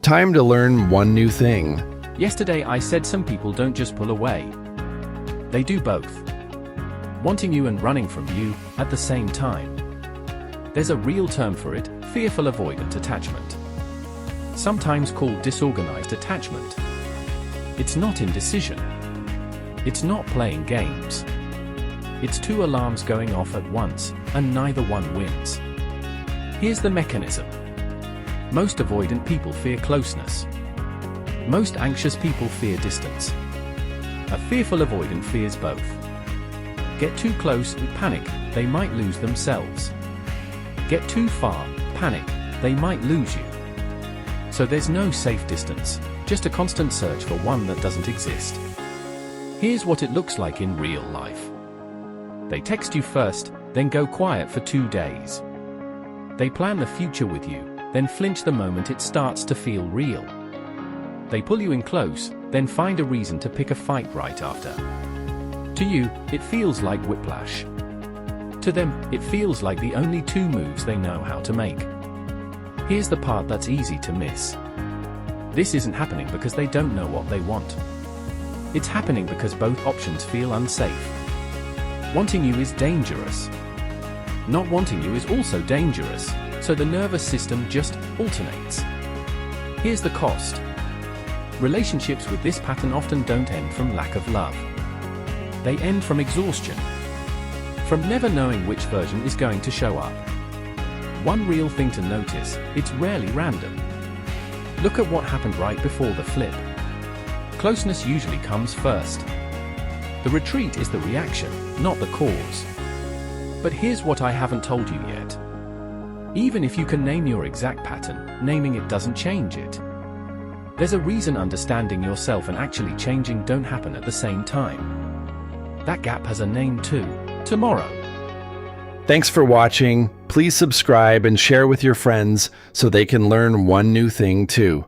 Time to learn one new thing. Yesterday I said some people don't just pull away. They do both. Wanting you and running from you at the same time. There's a real term for it, fearful-avoidant attachment. Sometimes called disorganized attachment. It's not indecision. It's not playing games. It's two alarms going off at once, and neither one wins. Here's the mechanism. Most avoidant people fear closeness. Most anxious people fear distance. A fearful avoidant fears both. Get too close and panic, they might lose themselves. Get too far, panic, they might lose you. So there's no safe distance, just a constant search for one that doesn't exist. Here's what it looks like in real life. They text you first, then go quiet for 2 days. They plan the future with you, then flinch the moment it starts to feel real. They pull you in close, then find a reason to pick a fight right after. To you, it feels like whiplash. To them, it feels like the only two moves they know how to make. Here's the part that's easy to miss. This isn't happening because they don't know what they want. It's happening because both options feel unsafe. Wanting you is dangerous. Not wanting you is also dangerous, so the nervous system just alternates. Here's the cost. Relationships with this pattern often don't end from lack of love. They end from exhaustion. From never knowing which version is going to show up. One real thing to notice, it's rarely random. Look at what happened right before the flip. Closeness usually comes first. The retreat is the reaction, not the cause. But here's what I haven't told you yet. Even if you can name your exact pattern, naming it doesn't change it. There's a reason understanding yourself and actually changing don't happen at the same time. That gap has a name too. Tomorrow. Thanks for watching. Please subscribe and share with your friends so they can learn one new thing too.